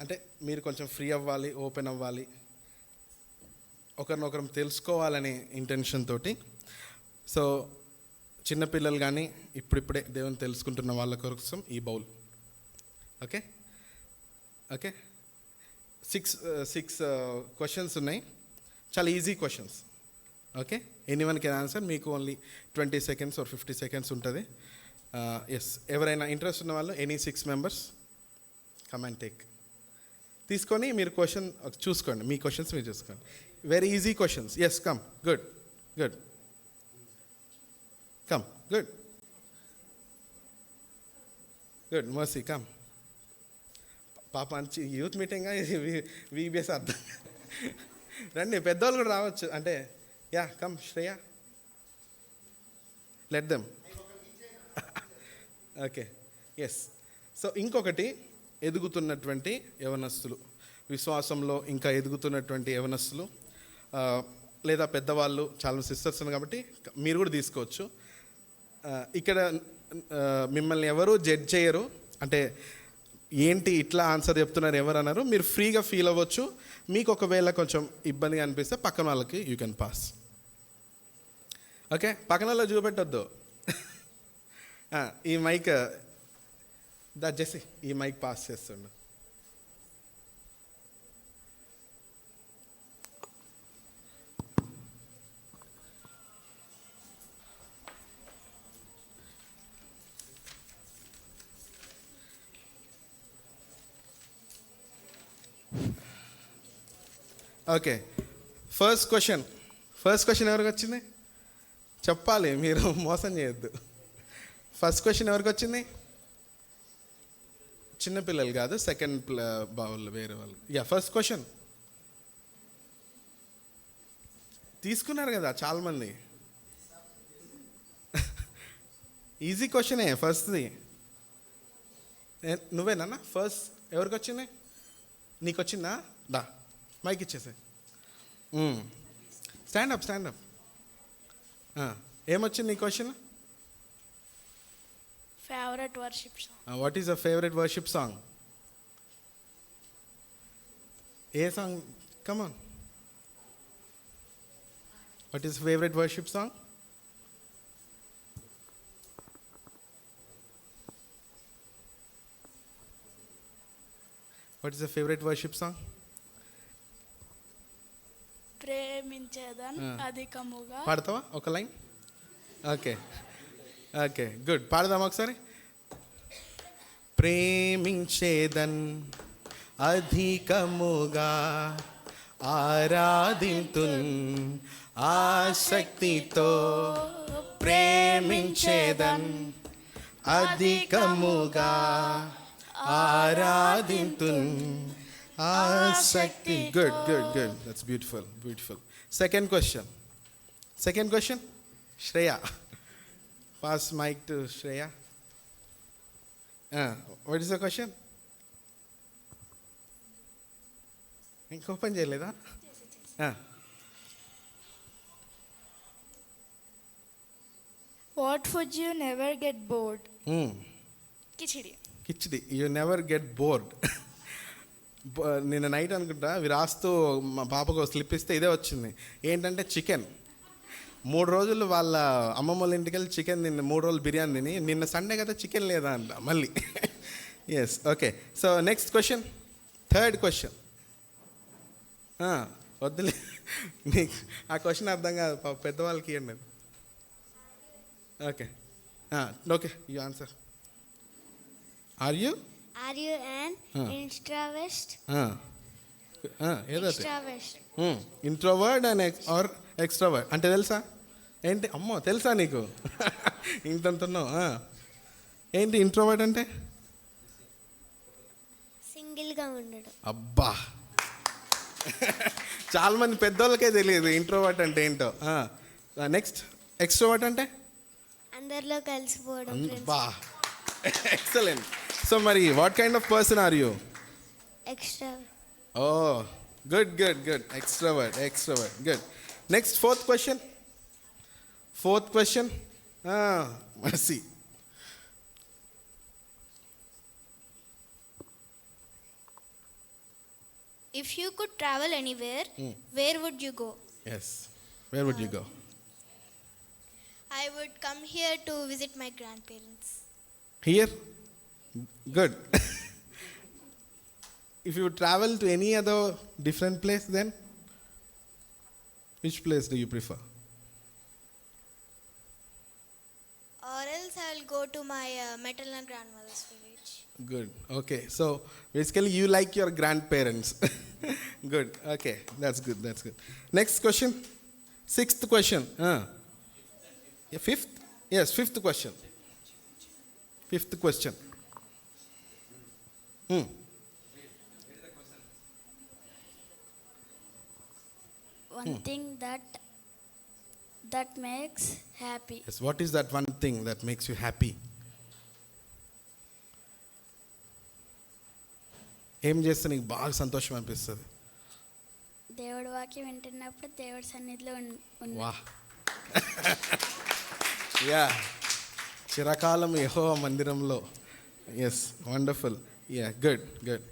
అంటే మీరు కొంచెం ఫ్రీ అవ్వాలి, ఓపెన్ అవ్వాలి, ఒకరినొకరం తెలుసుకోవాలనే ఇంటెన్షన్ తోటి. సో చిన్నపిల్లలు కానీ ఇప్పుడిప్పుడే దేవుని తెలుసుకుంటున్న వాళ్ళ కోసం ఈ bowl. Okay okay, six questions ఉన్నాయి, చాలా easy questions. Okay, anyone can answer. మీకు ఓన్లీ 20 seconds or 50 seconds ఉంటుంది. ఎస్, ఎవరైనా ఇంట్రెస్ట్ ఉన్న వాళ్ళు any 6 members come and take. తీసుకొని మీరు క్వశ్చన్ చూసుకోండి, మీ క్వశ్చన్స్ మీరు చూసుకోండి. Very easy questions. Yes, come. Good good, come. Good good. Mercy, come. పాప మంచి యూత్ మీటింగ్ వీబీఎస్ అర్థం. రండి, పెద్దవాళ్ళు కూడా రావచ్చు. అంటే yeah, come Shreya, let them. Okay, yes. So ఇంకొకటి, ఎదుగుతున్నటువంటి యవనస్తులు, విశ్వాసంలో ఇంకా ఎదుగుతున్నటువంటి యవనస్తులు, లేదా పెద్దవాళ్ళు, చాలా సిస్టర్స్ ఉన్నారు కాబట్టి మీరు కూడా తీసుకోవచ్చు. ఇక్కడ మిమ్మల్ని ఎవరు జడ్జ్ చేయరు. అంటే ఏంటి ఇట్లా ఆన్సర్ చెప్తున్నారు ఎవరు అన్నారు, మీరు ఫ్రీగా ఫీల్ అవ్వచ్చు. మీకు ఒకవేళ కొంచెం ఇబ్బందిగా అనిపిస్తే పక్కన వాళ్ళకి యూ కెన్ పాస్. ఓకే, పక్కన వాళ్ళు చూపెట్టొద్దు. ఈ మైక్ చేసి ఈ మైక్ పాస్ చేస్తుండు. ఓకే, ఫస్ట్ క్వశ్చన్ ఎవరికి వచ్చింది చెప్పాలి, మీరు మోసం చేయొద్దు. ఫస్ట్ క్వశ్చన్ ఎవరికి వచ్చింది? చిన్నపిల్లలు కాదు, సెకండ్ బావులు వేరే వాళ్ళు. యా, ఫస్ట్ క్వశ్చన్ తీసుకున్నారు కదా చాలామంది. ఈజీ క్వశ్చనే ఫస్ట్ది. నువ్వేనా ఫస్ట్? ఎవరికి వచ్చింది? నీకు వచ్చిందా? దా మైక్ ఇచ్చేసే. స్టాండప్. ఏమొచ్చింది నీ question? Favourite worship song. What is the favourite worship song? ఏ song? Come on. What is favourite worship song? What is the favourite worship song? ప్రేమించేదన్ అధికముగా. పాడతావా ఒక లైన్? Okay okay, good. పాడదామా ఒకసారి? ప్రేమించేదన్ అధికముగా ఆరాధింతున్ ఆసక్తితో, ప్రేమించేదన్ అధికముగా ఆరాధింతున్ ఆసక్తి. Good good good, that's beautiful. Second question Shreya. Pass mic to Shreya. What is the question? ఇంక ఓపెన్ చేయలేదా? What food you never get bored? Khichdi. You never get bored. నిన్న నైట్ అనుకుంటా అవి రాస్తూ మా పాపకు స్లిప్ ఇస్తే ఇదే వచ్చింది. ఏంటంటే చికెన్. 3 రోజులు వాళ్ళ అమ్మమ్మ వాళ్ళ ఇంటికి వెళ్ళి చికెన్ తిని 3 రోజులు బిర్యానీ తిని, నిన్న సండే కదా చికెన్ లేదా అంట మళ్ళీ. Yes, okay. So next question, third question. వద్దులే, నీకు ఆ క్వశ్చన్ అర్థం కాదు, పెద్దవాళ్ళకి ఇవ్వండి. Okay okay, you answer. Are you an introvert? ఏదో Extrovert. Introvert and or extrovert అంటే తెలుసా ఏంటి? అమ్మో, తెలుసా నీకు? ఇంతంటున్నావు. ఏంటి ఇంట్రోవర్డ్ అంటే? సింగిల్గా ఉండడం. అబ్బా, చాలా మంది పెద్దోళ్ళకే తెలియదు ఇంట్రోవర్ట్ అంటే ఏంటో. నెక్స్ట్, ఎక్స్ట్రోవర్ట్ అంటే? అందరిలో కలిసిపోవడం. బా, ఎక్సలెంట్. సో మరి what kind of person are you? Extra. Oh, good. Extrovert. Good. Next, fourth question. Mercy. If you could travel anywhere, where would you go? Yes where would you go? I would come here to visit my grandparents. Here? Good. If you travel to any other different place, then which place do you prefer? Or else I'll go to my maternal grandmother's village. Good. Okay. So basically, you like your grandparents. Good. Okay. That's good. That's good. Next question. Sixth question. Yeah, fifth? Yes, fifth question. Fifth question. One thing that makes happy. Yes. What is that one thing that makes you happy? ఏం చేస్తే నీకు బాగా సంతోషం అనిపిస్తుంది? దేవుడి వాక్యం వింటున్నప్పుడు దేవుడి సన్నిధిలో వా యా చిరకాలం యెహోవా మందిరంలో. Yes wonderful. Yeah good good.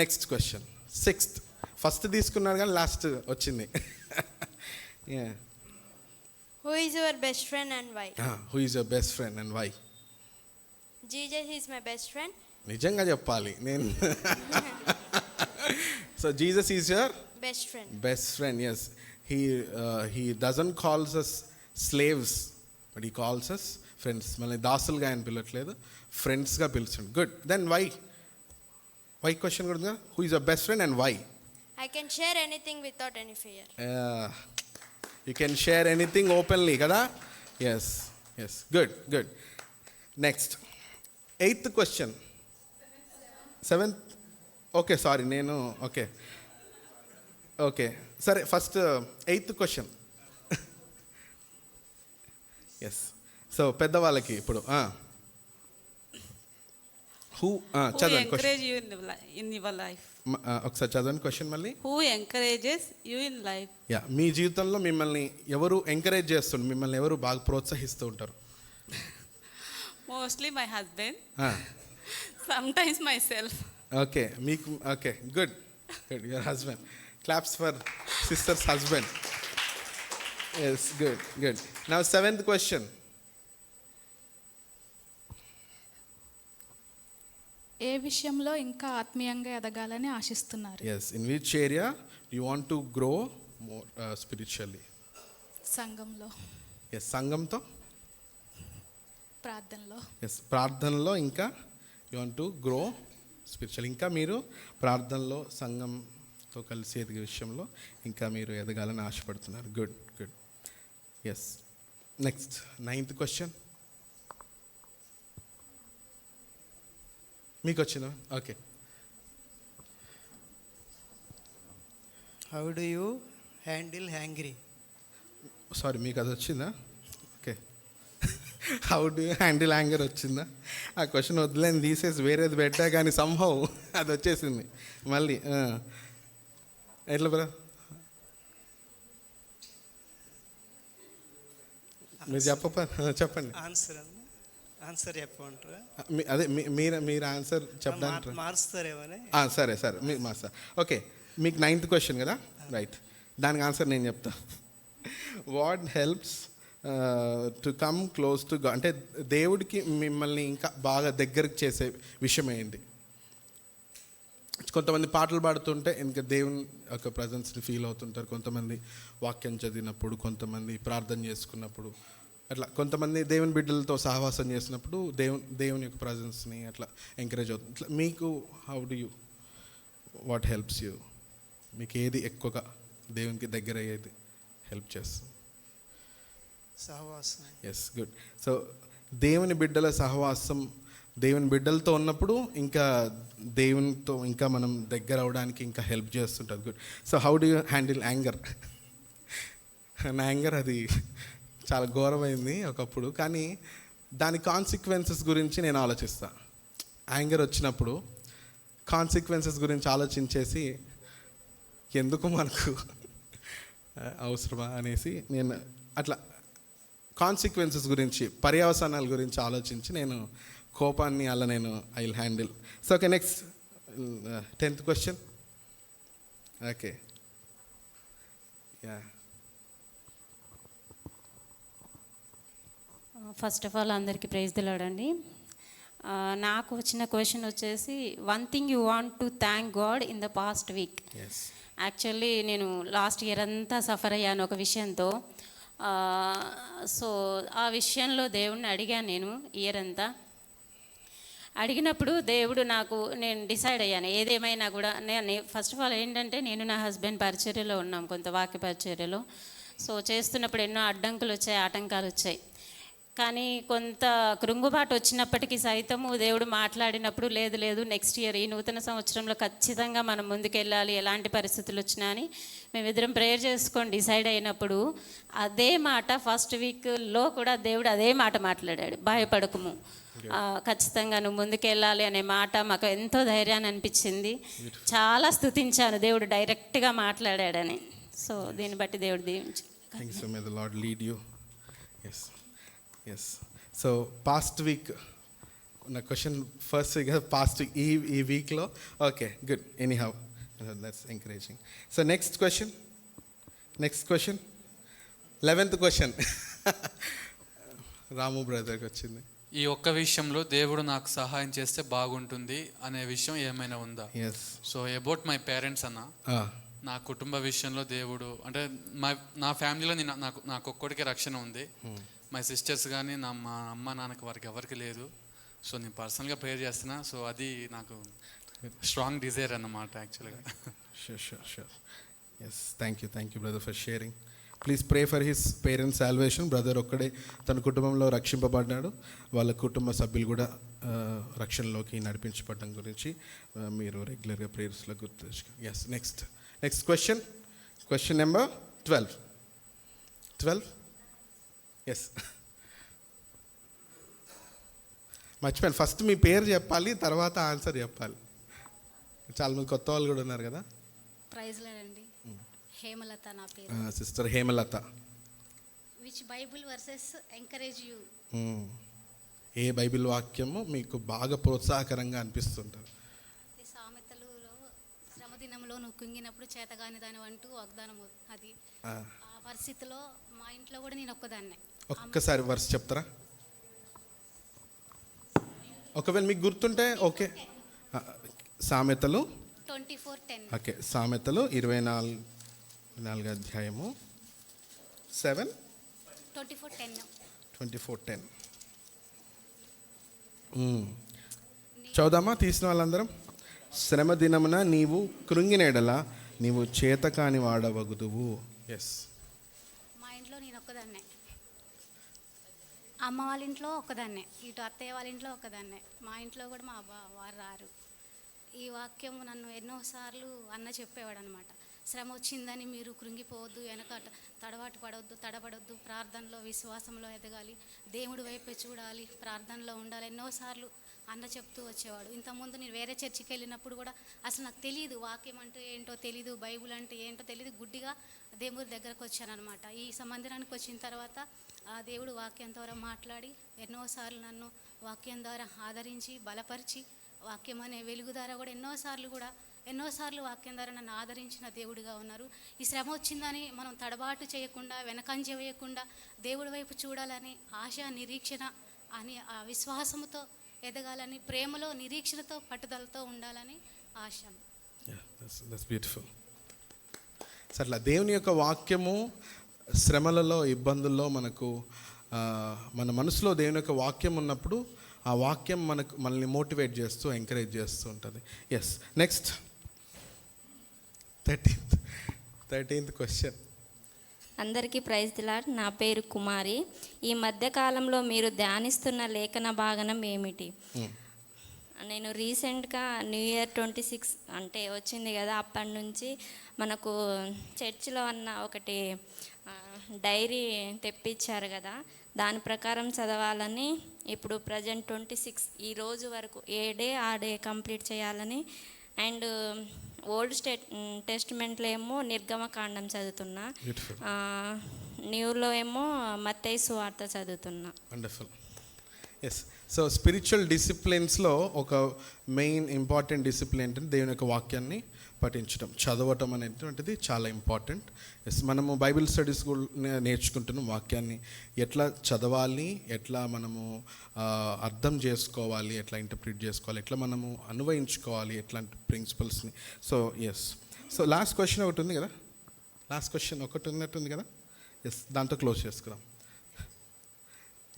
Next question sixth. First తీసుకున్నారు కానీ లాస్ట్ వచ్చింది. Yeah Who is your best friend and why? Who is your best friend and why? Jesus is my best friend. నిజంగా చెప్పాలి నేను. So Jesus is your Best friend. Best friend. Yes he doesn't calls us slaves but he calls us friends. మళ్ళీ దాసులుగా ఆయన పిలవట్లేదు, ఫ్రెండ్స్గా పిలుచుండు. Good. Then why? Why question కూడా. Who is your best friend and why? I can share anything without any fear. You can share anything openly కదా. Yes yes good good. Next eighth question. Seventh. Okay sorry నేను okay okay సరే first eighth question. Yes so పెద్దవాళ్ళకి ఇప్పుడు who చదవండి question. encourage you in your life? ఒకసారి చదవండి question మళ్ళీ. Who encourages you in life? Yeah మీ జీవితంలో మిమ్మల్ని ఎవరు ఎంకరేజ్ చేస్తుంటారు, మిమ్మల్ని ఎవరు బాగా ప్రోత్సహిస్తూ ఉంటారు? Mostly my husband. Sometimes myself. Okay మీకు okay good good. Your husband. Claps for sisters husband. Yes good good. Now seventh question. ఏ విషయంలో ఇంకా ఆత్మీయంగా ఎదగాలని ఆశిస్తున్నారు? Yes in which area you want to grow more spiritually? సంఘంలో, yes సంఘంతో, ప్రార్థనలో. ఎస్ ప్రార్థనలో ఇంకా you want to grow spiritual. ఇంకా మీరు ప్రార్థనలో సంఘంతో కలిసి ఎదిగే విషయంలో ఇంకా మీరు ఎదగాలని ఆశపడుతున్నారు. Good good. Yes next ninth question. మీకు వచ్చిందా? Okay. How do you handle hungry? Sorry మీకు అది వచ్చిందా? Okay. How do you handle anger వచ్చిందా? ఆ క్వశ్చన్ వద్దులేని తీసేసి వేరేది పెట్టా కానీ సంహౌ అది వచ్చేసింది మళ్ళీ. ఎట్లా బ్రా మీరు చెప్పండి. ఆన్సర్ చెప్పమంటారా? అదే మీరు ఆన్సర్ చెప్పడానికి మారుస్తారేమని. సరే సరే మీకు మాస్టర్. ఓకే మీకు నైన్త్ క్వశ్చన్ కదా, రైట్. దానికి ఆన్సర్ నేను చెప్తా. What helps to come close to God, అంటే దేవుడికి మిమ్మల్ని ఇంకా బాగా దగ్గరకు చేసే విషయం ఏంటి? కొంతమంది పాటలు పాడుతుంటే ఇంకా దేవుని యొక్క ప్రజెన్స్ని ఫీల్ అవుతుంటారు, కొంతమంది వాక్యం చదివినప్పుడు, కొంతమంది ప్రార్థన చేసుకున్నప్పుడు, అట్లా కొంతమంది దేవుని బిడ్డలతో సహవాసం చేసినప్పుడు దేవుని యొక్క ప్రజెన్స్ని అట్లా ఎంకరేజ్ అవుతుంది. ఇట్లా మీకు how do you, what helps you? మీకు ఏది ఎక్కువగా దేవునికి దగ్గర అయ్యేది హెల్ప్ చేస్తుంది? సహవాసం. Yes good. సో దేవుని బిడ్డల సహవాసం, దేవుని బిడ్డలతో ఉన్నప్పుడు ఇంకా దేవునితో ఇంకా మనం దగ్గర అవడానికి ఇంకా హెల్ప్ చేస్తుంటుంది. Good. So how do you handle anger? నా యాంగర్ అది చాలా ఘోరమైంది ఒకప్పుడు, కానీ దాని కాన్సిక్వెన్సెస్ గురించి నేను ఆలోచిస్తాను. యాంగర్ వచ్చినప్పుడు కాన్సిక్వెన్సెస్ గురించి ఆలోచించేసి ఎందుకు మనకు అవసరమా అనేసి నేను అట్లా కాన్సిక్వెన్సెస్ గురించి, పర్యవసానాల గురించి ఆలోచించి నేను కోపాన్ని అలా నేను I will handle. So okay next 10th question. Okay, yeah. First of all అందరికీ ప్రైజ్ దిలాడండి. నాకు వచ్చిన క్వశ్చన్ వచ్చేసి, one thing you want to thank God in the past week. Yes. Actually నేను లాస్ట్ ఇయర్ అంతా సఫర్ అయ్యాను ఒక విషయంతో. సో ఆ విషయంలో దేవుడిని అడిగాను నేను ఇయర్ అంతా. అడిగినప్పుడు దేవుడు నేను డిసైడ్ అయ్యాను ఏదేమైనా కూడా. నేను ఫస్ట్ ఆఫ్ ఆల్ ఏంటంటే, నేను నా హస్బెండ్ పరిచర్యలో ఉన్నాం, కొంత వాక్య పరిచర్యలో. సో చేస్తున్నప్పుడు ఎన్నో అడ్డంకులు వచ్చాయి, ఆటంకాలు వచ్చాయి. కానీ కొంత కృంగుబాటు వచ్చినప్పటికీ సైతము దేవుడు మాట్లాడినప్పుడు, లేదు నెక్స్ట్ ఇయర్ ఈ నూతన సంవత్సరంలో ఖచ్చితంగా మనం ముందుకెళ్ళాలి, ఎలాంటి పరిస్థితులు వచ్చినా అని మేమిద్దరం ప్రేయర్ చేసుకొని డిసైడ్ అయినప్పుడు అదే మాట ఫస్ట్ వీక్లో కూడా దేవుడు అదే మాట మాట్లాడాడు, భయపడకుము, ఖచ్చితంగా నువ్వు ముందుకెళ్ళాలి అనే మాట మాకు ఎంతో ధైర్యాన్ని అనిపించింది. చాలా స్తుతించాను దేవుడు డైరెక్ట్గా మాట్లాడాడని. సో దీన్ని బట్టి దేవుడు దీవించు. Thank you so much. The lord lead you. Yes, yes. So past week నా క్వశ్చన్ ఫస్ట్ వీక్ పాస్ట్ ఈ వీక్లో. Okay, good. Anyhow, that's encouraging. So next question 11th question Ramu బ్రదర్కి వచ్చింది. ఈ ఒక్క విషయంలో దేవుడు నాకు సహాయం చేస్తే బాగుంటుంది అనే విషయం ఏమైనా ఉందా? Yes. So about my parents అన్న, నా కుటుంబ విషయంలో దేవుడు అంటే నా ఫ్యామిలీలో నాకు ఒక్కడికే రక్షణ ఉంది. మై సిస్టర్స్ కానీ మా అమ్మ నాన్నకి వారికి ఎవరికి లేదు. సో నేను పర్సనల్గా ప్రేయర్ చేస్తున్నా. సో అది నాకు స్ట్రాంగ్ డిజైర్ అన్నమాట యాక్చువల్గా. Sure. Yes, thank you brother for sharing. Please pray for his parents salvation. Brother ఒక్కడే తన కుటుంబంలో రక్షింపబడ్డాడు, వాళ్ళ కుటుంబ సభ్యులు కూడా రక్షణలోకి నడిపించబడడం గురించి మీరు రెగ్యులర్గా ప్రేయర్స్లో గుర్తు. Yes. Next question number 12. Yes, మర్చిపోయాను. ఫస్ట్ మీ పేరు చెప్పాలి, తర్వాత ఆన్సర్ చెప్పాలి. చాలా మంది కొత్త వాళ్ళు కూడా ఉన్నారు కదా. ప్రైజ్ లేదండి. హేమలత నా పేరు. Sister Hemalatha. Which Bible versus encourage you? A Bible వాక్యము మీకు బాగా ప్రోత్సాహకరంగా అనిపిస్తుంటారు? సామెతలలో శ్రమ దినంలో నువ్వు కుంగినప్పుడు చేతగాని దాని అంటూ వాగ్దానం. అది ఆ పరిస్థితిలో మా ఇంట్లో కూడా నేను ఒక్కదాన్నే. ఒక్కసారి వర్స్ చెప్తారా? ఒకవేళ మీకు గుర్తుంటే ఓకే. సామెతలు 24:10. ఓకే, సామెతలు 24 అధ్యాయము 7 24:10. చదువుదామా తీసిన వాళ్ళందరం? శ్రమ దినమున నీవు కృంగిన ఎడల నీవు చేతకాని వాడవగుదువు. ఎస్. మా ఇంట్లో నేను ఒక్కదాన్నే, అమ్మ వాళ్ళ ఇంట్లో ఒక్కదాన్నే, ఇటు అత్తయ్య వాళ్ళ ఇంట్లో ఒక్కదాన్నే, మా ఇంట్లో కూడా మా వారు రారు. ఈ వాక్యం నన్ను ఎన్నోసార్లు అన్న చెప్పేవాడు అనమాట. శ్రమ వచ్చిందని మీరు కృంగిపోవద్దు, వెనక తడబడొద్దు, ప్రార్థనలో విశ్వాసంలో ఎదగాలి, దేవుడి వైపే చూడాలి, ప్రార్థనలో ఉండాలి. ఎన్నోసార్లు అన్న చెప్తూ వచ్చేవాడు. ఇంతకుముందు నేను వేరే చర్చికి వెళ్ళినప్పుడు కూడా అసలు నాకు తెలియదు, వాక్యం అంటే ఏంటో తెలియదు, బైబుల్ అంటే ఏంటో తెలియదు, గుడ్డిగా దేవుడి దగ్గరకు వచ్చానమాట. ఈ మందిరానికి వచ్చిన తర్వాత ఆ దేవుడు వాక్యం ద్వారా మాట్లాడి ఎన్నోసార్లు నన్ను వాక్యం ద్వారా ఆదరించి బలపరిచి, వాక్యం అనే వెలుగు ద్వారా కూడా ఎన్నోసార్లు వాక్యం ద్వారా నన్ను ఆదరించిన దేవుడిగా ఉన్నారు. ఈ శ్రమ వచ్చిందని మనం తడబాటు చేయకుండా, వెనకంజ వేయకుండా దేవుడి వైపు చూడాలని, ఆశ నిరీక్షణ అని ఆ విశ్వాసముతో ఎదగాలని, ప్రేమలో నిరీక్షణతో పట్టుదలతో ఉండాలని ఆశ. బ్యూటిఫుల్. సో అట్లా దేవుని యొక్క వాక్యము శ్రమలలో, ఇబ్బందుల్లో మనకు మన మనసులో దేవుని యొక్క వాక్యం ఉన్నప్పుడు ఆ వాక్యం మనల్ని మోటివేట్ చేస్తూ ఎంకరేజ్ చేస్తూ ఉంటుంది. ఎస్. Next 13th question. అందరికీ ప్రైజ్ ది లార్డ్. నా పేరు కుమారి. ఈ మధ్యకాలంలో మీరు ధ్యానిస్తున్న లేఖన భాగనం ఏమిటి? నేను రీసెంట్గా న్యూ ఇయర్ 26 అంటే వచ్చింది కదా, అప్పటి నుంచి మనకు చర్చిలో అన్న ఒకటి డైరీ తెప్పించారు కదా, దాని ప్రకారం చదవాలని, ఇప్పుడు ప్రజెంట్ 26 ఈ రోజు వరకు ఏ డే ఆ డే కంప్లీట్ చేయాలని, అండ్ ఓల్డ్ టెస్టిమెంట్లో ఏమో నిర్గమకాండం చదువుతున్నా, న్యూలో ఏమో మత్తయి సువార్త చదువుతున్నా. వండర్ఫుల్. ఎస్. సో స్పిరిచువల్ డిసిప్లిన్స్లో ఒక మెయిన్ ఇంపార్టెంట్ డిసిప్లిన్ ఏంటంటే దేవుని యొక్క వాక్యాన్ని పఠించడం, చదవటం అనేటువంటిది చాలా ఇంపార్టెంట్. ఎస్, మనము బైబిల్ స్టడీస్ కూడా నేర్చుకుంటున్నాం వాక్యాన్ని ఎట్లా చదవాలి, ఎట్లా మనము అర్థం చేసుకోవాలి, ఎట్లా ఇంటర్ప్రిట్ చేసుకోవాలి, ఎట్లా మనము అన్వయించుకోవాలి, ఎట్లాంటి ప్రిన్సిపల్స్ని. So yes. So last question ఒకటి ఉంది కదా, లాస్ట్ క్వశ్చన్ ఒకటి ఉన్నట్టుంది కదా. ఎస్, దాంతో క్లోజ్ చేసుకుందాం.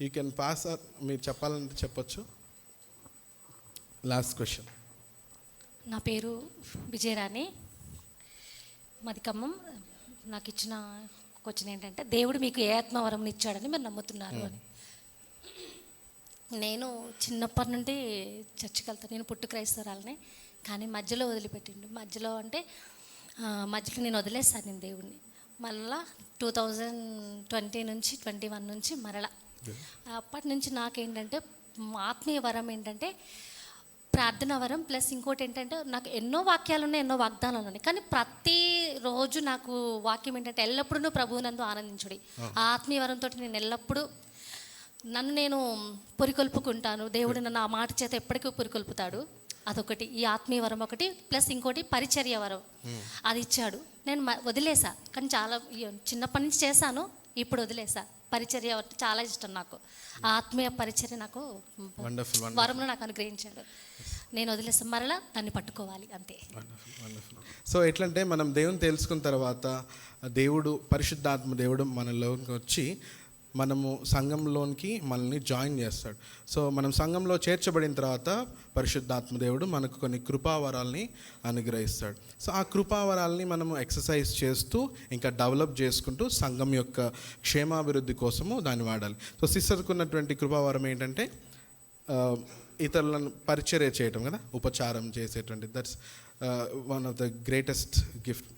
యూ కెన్ పాస్ ఆర్ మీరు చెప్పాలంటే చెప్పొచ్చు. Last question. నా పేరు విజయరాణి, మాది ఖమ్మం. నాకు ఇచ్చిన క్వశ్చన్ ఏంటంటే, దేవుడు మీకు ఏ ఆత్మవరం ఇచ్చాడని మీరు నమ్ముతున్నారు అని. నేను చిన్నప్పటి నుండి చర్చికి వెళ్తాను. నేను పుట్టు క్రైస్తవురాలనే, కానీ మధ్యలో వదిలిపెట్టిండు. మధ్యలో నేను వదిలేస్తాను నేను దేవుడిని. మళ్ళా 2020 నుంచి 21 నుంచి మరలా అప్పటి నుంచి నాకేంటంటే ఆత్మీయ వరం ఏంటంటే ప్రార్థనా వరం, ప్లస్ ఇంకోటి ఏంటంటే నాకు ఎన్నో వాక్యాలు ఉన్నాయి, ఎన్నో వాగ్దానాలు ఉన్నాయి, కానీ ప్రతిరోజు నాకు వాక్యం ఏంటంటే ఎల్లప్పుడూ ప్రభువునందు ఆనందించుడి. ఆ ఆత్మీయ వరంతో నేను ఎల్లప్పుడూ నన్ను నేను పురికొల్పుకుంటాను. దేవుడు నన్ను ఆ మాట చేత ఎప్పటికీ పురికొల్పుతాడు. అదొకటి, ఈ ఆత్మీయ వరం ఒకటి, ప్లస్ ఇంకోటి పరిచర్య వరం అది ఇచ్చాడు. నేను వదిలేసా, కానీ చాలా చిన్నప్పటి నుంచి చేశాను, ఇప్పుడు వదిలేసా. పరిచర్య చాలా ఇష్టం నాకు. ఆ ఆత్మీయ పరిచర్య నాకు వరంలో నాకు అనుగ్రహించాడు. నేను వదిలేసాను, మరలా దాన్ని పట్టుకోవాలి అంతే. సో ఎట్లంటే మనం దేవుని తెలుసుకున్న తర్వాత దేవుడు పరిశుద్ధాత్మ దేవుడు మనలోకి వచ్చి మనము సంఘంలోనికి మనల్ని జాయిన్ చేస్తాడు. సో మనం సంఘంలో చేర్చబడిన తర్వాత పరిశుద్ధాత్మ దేవుడు మనకు కొన్ని కృపావరాల్ని అనుగ్రహిస్తాడు. సో ఆ కృపావరాల్ని మనము ఎక్సర్సైజ్ చేస్తూ ఇంకా డెవలప్ చేసుకుంటూ సంఘం యొక్క క్షేమాభివృద్ధి కోసము దాన్ని వాడాలి. సో సిస్టర్కు ఉన్నటువంటి కృపావరం ఏంటంటే ఇతరులను పరిచర్య చేయటం కదా, ఉపచారం చేసేటువంటి. That's one of the greatest gift.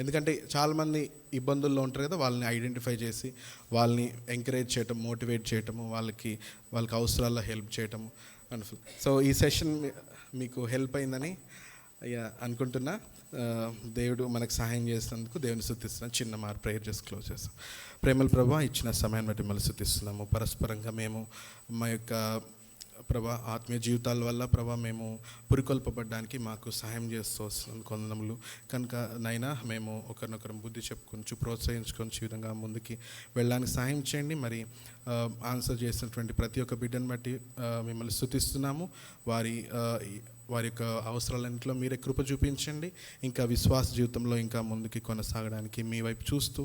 ఎందుకంటే చాలామంది ఇబ్బందుల్లో ఉంటారు కదా, వాళ్ళని ఐడెంటిఫై చేసి వాళ్ళని ఎంకరేజ్ చేయటం, మోటివేట్ చేయటము, వాళ్ళకి అవసరాల్లో హెల్ప్ చేయటము. వండర్ఫుల్. సో ఈ సెషన్ మీకు హెల్ప్ అయిందని అనుకుంటున్నా. దేవుడు మనకు సహాయం చేసినందుకు దేవుని స్తుతిస్తున్నాం. చిన్న ప్రేయర్ చేసి క్లోజ్ చేస్తాం. ప్రేమల ప్రభా, ఇచ్చిన సమయాన్ని బట్టి మళ్ళీ స్తుతిస్తున్నాము. పరస్పరంగా మేము మా యొక్క ప్రభా ఆత్మీయ జీవితాల వల్ల ప్రభా మేము పురికొల్పబడ్డానికి మాకు సహాయం చేస్తూ వస్తున్నాం కొందనములు కనుక నైనా మేము ఒకరినొకరు బుద్ధి చెప్పుకొంచు ప్రోత్సహించుకొని ఈ విధంగా ముందుకి వెళ్ళడానికి సహాయం చేయండి. మరి ఆన్సర్ చేసినటువంటి ప్రతి ఒక్క బిడ్డను బట్టి మిమ్మల్ని స్తుతిస్తున్నాము. వారి యొక్క అవసరాలన్నింటిలో మీరే కృప చూపించండి. ఇంకా విశ్వాస జీవితంలో ఇంకా ముందుకి కొనసాగడానికి మీ వైపు చూస్తూ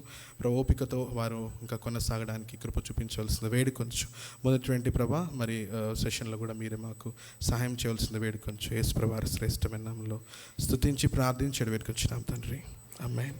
ఓపికతో వారు ఇంకా కొనసాగడానికి కృప చూపించవలసిన వేడుకొంచు. మొదటి ప్రభా మరి సెషన్లో కూడా మీరే మాకు సహాయం చేయవలసిన వేడుకొంచు. యేసు ప్రభా శ్రేష్టమైన నామములో స్తుతించి ప్రార్థించి వేడుకొంచున్నాం తండ్రి. ఆమేన్.